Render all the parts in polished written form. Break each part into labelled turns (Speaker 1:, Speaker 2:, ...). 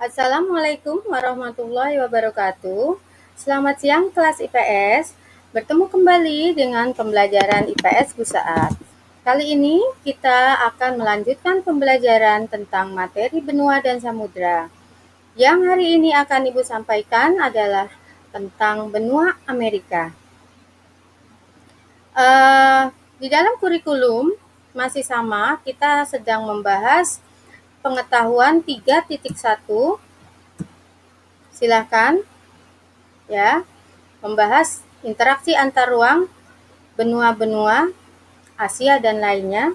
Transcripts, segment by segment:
Speaker 1: Assalamualaikum warahmatullahi wabarakatuh. Selamat siang kelas IPS. Bertemu kembali dengan pembelajaran IPS Bu Saat. Kali ini kita akan melanjutkan pembelajaran tentang materi benua dan samudra. Yang hari ini akan Ibu sampaikan adalah tentang benua Amerika. Di dalam kurikulum masih sama, kita sedang membahas pengetahuan 3.1. Silakan ya, membahas interaksi antar ruang, benua-benua, Asia dan lainnya.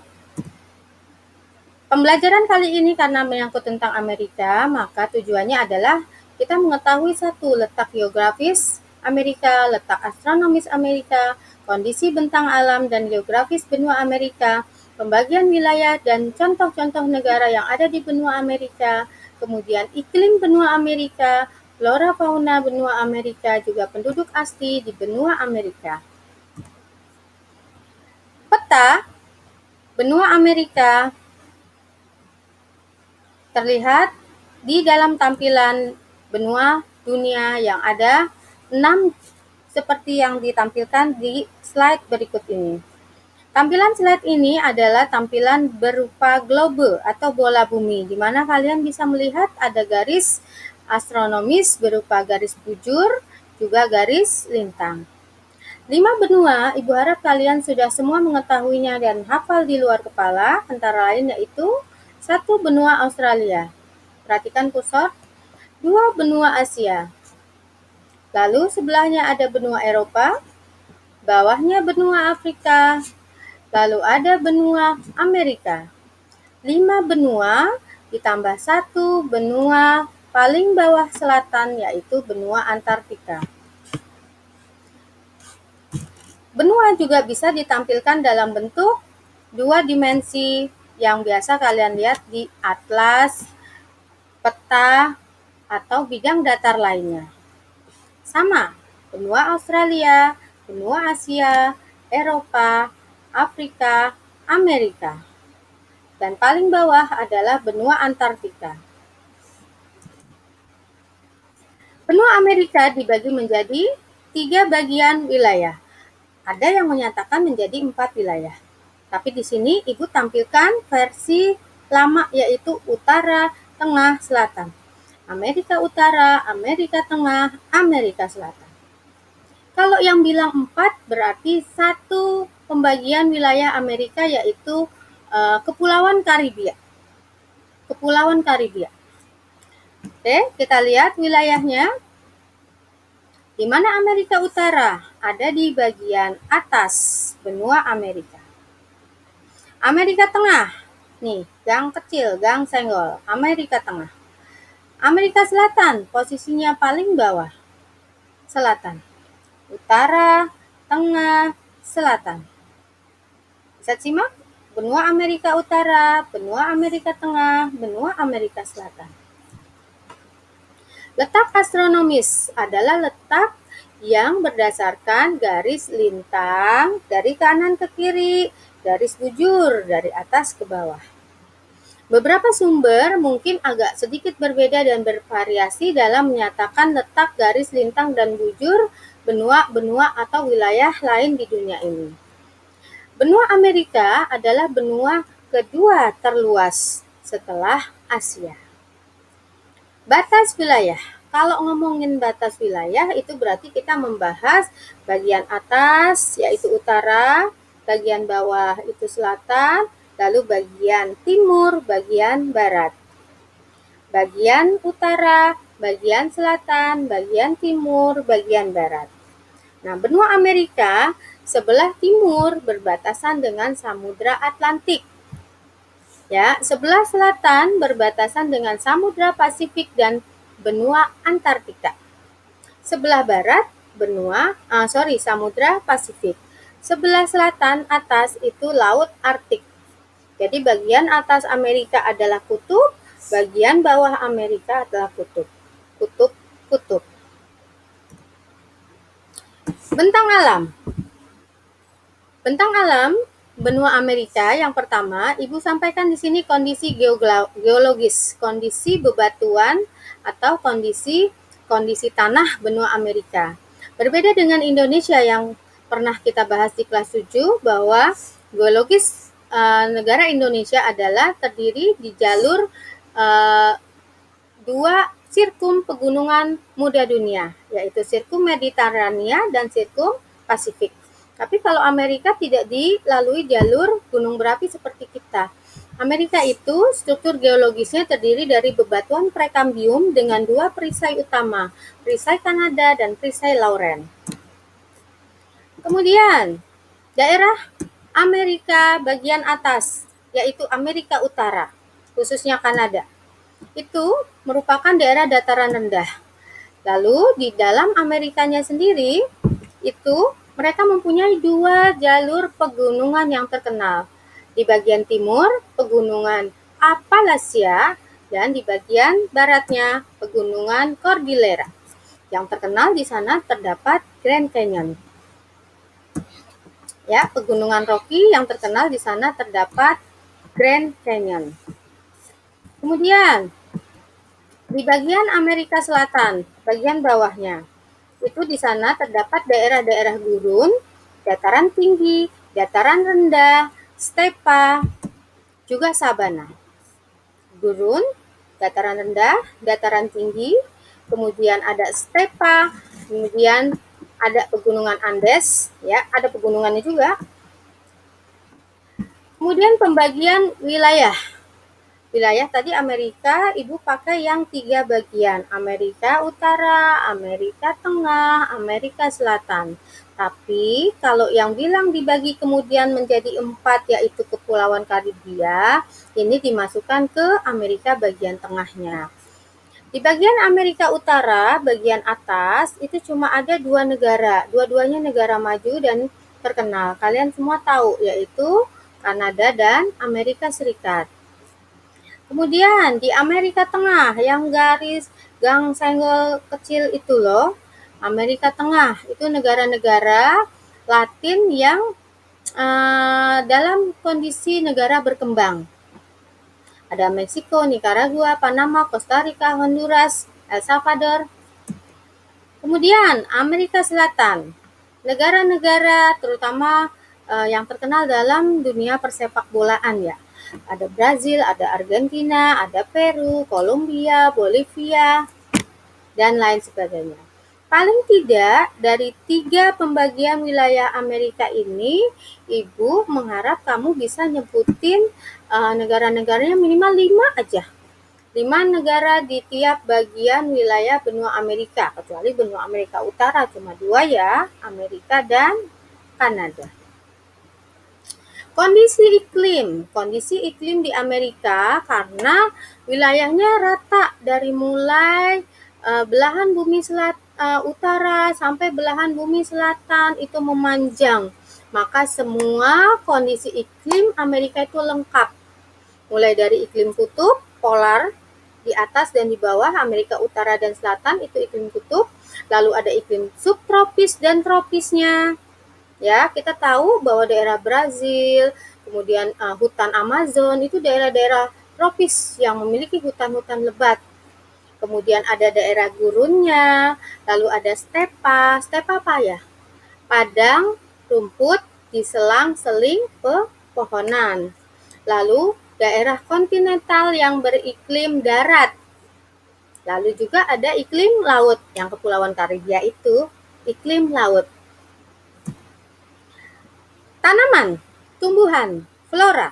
Speaker 1: Pembelajaran kali ini karena menyangkut tentang Amerika, maka tujuannya adalah kita mengetahui satu, letak geografis Amerika, letak astronomis Amerika, kondisi bentang alam dan geografis benua Amerika, pembagian wilayah dan contoh-contoh negara yang ada di benua Amerika, kemudian iklim benua Amerika, flora fauna benua Amerika, juga penduduk asli di benua Amerika. Peta benua Amerika terlihat di dalam tampilan benua dunia yang ada 6 seperti yang ditampilkan di slide berikut ini. Tampilan slide ini adalah tampilan berupa globe atau bola bumi, di mana kalian bisa melihat ada garis astronomis berupa garis bujur, juga garis lintang. 5 benua, Ibu harap kalian sudah semua mengetahuinya dan hafal di luar kepala, antara lain yaitu 1. Benua Australia. Perhatikan kursor. 2. Benua Asia. Lalu sebelahnya ada benua Eropa, bawahnya benua Afrika, lalu ada benua Amerika. 5 benua ditambah 1 benua paling bawah selatan, yaitu benua Antartika. Benua juga bisa ditampilkan dalam bentuk 2 dimensi yang biasa kalian lihat di atlas, peta, atau bidang datar lainnya. Sama, benua Australia, benua Asia, Eropa, Afrika, Amerika. Dan paling bawah adalah benua Antartika. Benua Amerika dibagi menjadi 3 bagian wilayah. Ada yang menyatakan menjadi 4 wilayah. Tapi di sini Ibu tampilkan versi lama, yaitu utara, tengah, selatan. Amerika Utara, Amerika Tengah, Amerika Selatan. Kalau yang bilang 4 berarti 1 pembagian wilayah Amerika, yaitu Kepulauan Karibia. Kepulauan Karibia. Oke, kita lihat wilayahnya. Di mana Amerika Utara? Ada di bagian atas benua Amerika. Amerika Tengah, nih, gang kecil, gang senggol, Amerika Tengah. Amerika Selatan, posisinya paling bawah, selatan. Utara, tengah, selatan. Bisa simak? Benua Amerika Utara, benua Amerika Tengah, benua Amerika Selatan. Letak astronomis adalah letak yang berdasarkan garis lintang dari kanan ke kiri, garis bujur dari atas ke bawah. Beberapa sumber mungkin agak sedikit berbeda dan bervariasi dalam menyatakan letak garis lintang dan bujur benua-benua atau wilayah lain di dunia ini. Benua Amerika adalah benua kedua terluas setelah Asia. Batas wilayah. Kalau ngomongin batas wilayah, itu berarti kita membahas bagian atas, yaitu utara, bagian bawah itu selatan, lalu bagian timur, bagian barat. Bagian utara, bagian selatan, bagian timur, bagian barat. Nah, benua Amerika sebelah timur berbatasan dengan Samudra Atlantik. Ya, sebelah selatan berbatasan dengan Samudra Pasifik dan benua Antartika. Sebelah barat Samudra Pasifik. Sebelah selatan atas itu Laut Arktik. Jadi bagian atas Amerika adalah kutub, bagian bawah Amerika adalah kutub. Kutub-kutub. Bentang alam. Bentang alam benua Amerika yang pertama, Ibu sampaikan di sini kondisi geologis, kondisi bebatuan atau kondisi tanah benua Amerika. Berbeda dengan Indonesia yang pernah kita bahas di kelas 7 bahwa geologis negara Indonesia adalah terdiri di jalur dua sirkum pegunungan muda dunia, yaitu sirkum Mediterania dan sirkum Pasifik. Tapi kalau Amerika tidak dilalui jalur gunung berapi seperti kita. Amerika itu struktur geologisnya terdiri dari bebatuan prekambium dengan dua perisai utama, perisai Kanada dan perisai Lauren. Kemudian, daerah Amerika bagian atas, yaitu Amerika Utara, khususnya Kanada, itu merupakan daerah dataran rendah. Lalu di dalam Amerikanya sendiri, itu mereka mempunyai dua jalur pegunungan yang terkenal. Di bagian timur, pegunungan Appalachia, dan di bagian baratnya, pegunungan Cordillera. Yang terkenal di sana terdapat Grand Canyon. Ya, pegunungan Rocky yang terkenal di sana terdapat Grand Canyon. Kemudian, di bagian Amerika Selatan, bagian bawahnya, itu di sana terdapat daerah-daerah gurun, dataran tinggi, dataran rendah, stepa, juga sabana. Gurun, dataran rendah, dataran tinggi, kemudian ada stepa, kemudian ada pegunungan Andes, ya, ada pegunungannya juga. Kemudian pembagian wilayah. Wilayah tadi Amerika, Ibu pakai yang 3 bagian, Amerika Utara, Amerika Tengah, Amerika Selatan. Tapi kalau yang bilang dibagi kemudian menjadi 4, yaitu Kepulauan Karibia, ini dimasukkan ke Amerika bagian tengahnya. Di bagian Amerika Utara, bagian atas, itu cuma ada 2 negara, dua-duanya negara maju dan terkenal. Kalian semua tahu, yaitu Kanada dan Amerika Serikat. Kemudian di Amerika Tengah yang garis gang senggol kecil itu loh, Amerika Tengah itu negara-negara Latin yang dalam kondisi negara berkembang. Ada Meksiko, Nicaragua, Panama, Costa Rica, Honduras, El Salvador. Kemudian Amerika Selatan, negara-negara terutama yang terkenal dalam dunia persepak bolaan ya. Ada Brazil, ada Argentina, ada Peru, Kolombia, Bolivia, dan lain sebagainya. Paling tidak dari 3 pembagian wilayah Amerika ini, Ibu mengharap kamu bisa nyebutin negara-negaranya minimal 5 aja. 5 negara di tiap bagian wilayah benua Amerika, kecuali benua Amerika Utara cuma 2 ya, Amerika dan Kanada. Kondisi iklim di Amerika karena wilayahnya rata dari mulai belahan bumi utara sampai belahan bumi selatan itu memanjang. Maka semua kondisi iklim Amerika itu lengkap. Mulai dari iklim kutub, polar, di atas dan di bawah Amerika Utara dan Selatan itu iklim kutub. Lalu ada iklim subtropis dan tropisnya. Ya, kita tahu bahwa daerah Brazil, kemudian hutan Amazon itu daerah-daerah tropis yang memiliki hutan-hutan lebat. Kemudian ada daerah gurunnya, lalu ada stepa. Stepa apa ya? Padang rumput di selang-seling pepohonan. Lalu daerah kontinental yang beriklim darat. Lalu juga ada iklim laut, yang Kepulauan Karibia itu iklim laut. Tanaman, tumbuhan, flora.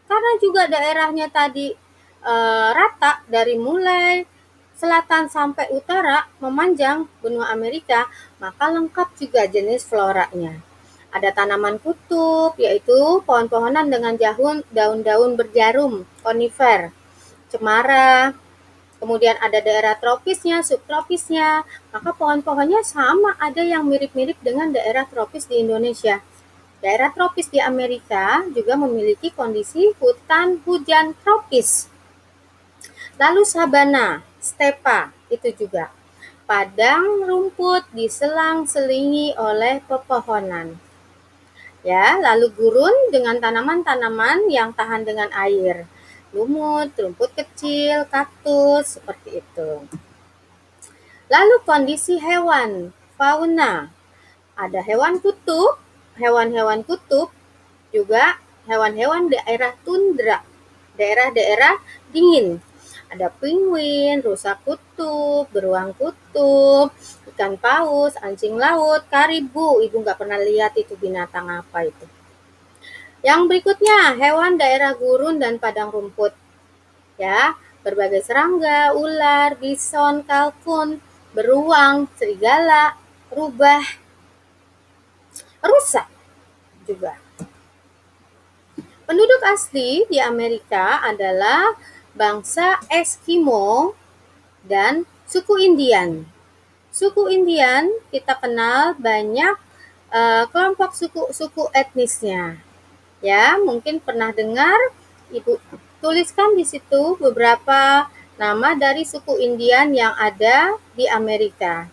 Speaker 1: Karena juga daerahnya tadi rata dari mulai selatan sampai utara memanjang benua Amerika, maka lengkap juga jenis floranya. Ada tanaman kutub, yaitu pohon-pohonan dengan daun-daun berjarum, konifer, cemara. Kemudian ada daerah tropisnya, subtropisnya, maka pohon-pohonnya sama, ada yang mirip-mirip dengan daerah tropis di Indonesia. Daerah tropis di Amerika juga memiliki kondisi hutan hujan tropis. Lalu sabana, stepa, itu juga. Padang rumput diselang-selingi oleh pepohonan. Ya, lalu gurun dengan tanaman-tanaman yang tahan dengan air. lumut, rumput kecil, kaktus, seperti itu. Lalu kondisi hewan, fauna. Ada hewan-hewan kutub, juga hewan-hewan daerah tundra, daerah-daerah dingin. Ada penguin, rusa kutub, beruang kutub, ikan paus, anjing laut, karibu. Ibu nggak pernah lihat itu binatang apa itu. Yang berikutnya, hewan daerah gurun dan padang rumput. Ya, berbagai serangga, ular, bison, kalkun, beruang, serigala, rubah, rusa juga. Penduduk asli di Amerika adalah bangsa Eskimo dan suku Indian. Suku Indian kita kenal banyak kelompok suku etnisnya. Ya, mungkin pernah dengar, Ibu tuliskan di situ beberapa nama dari suku Indian yang ada di Amerika.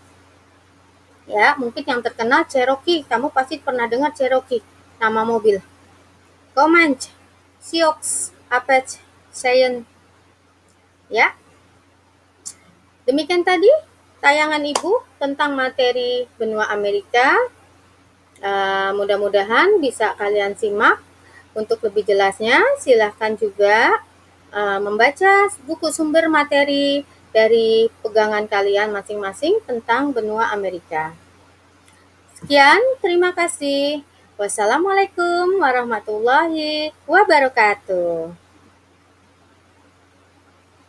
Speaker 1: Ya, mungkin yang terkenal Cherokee. Kamu pasti pernah dengar Cherokee, nama mobil. Comanche, Sioux, Apache, Cheyenne. Ya. Demikian tadi tayangan Ibu tentang materi benua Amerika. Mudah-mudahan bisa kalian simak. Untuk lebih jelasnya, silahkan juga membaca buku sumber materi dari pegangan kalian masing-masing tentang benua Amerika. Sekian, terima kasih. Wassalamualaikum warahmatullahi wabarakatuh.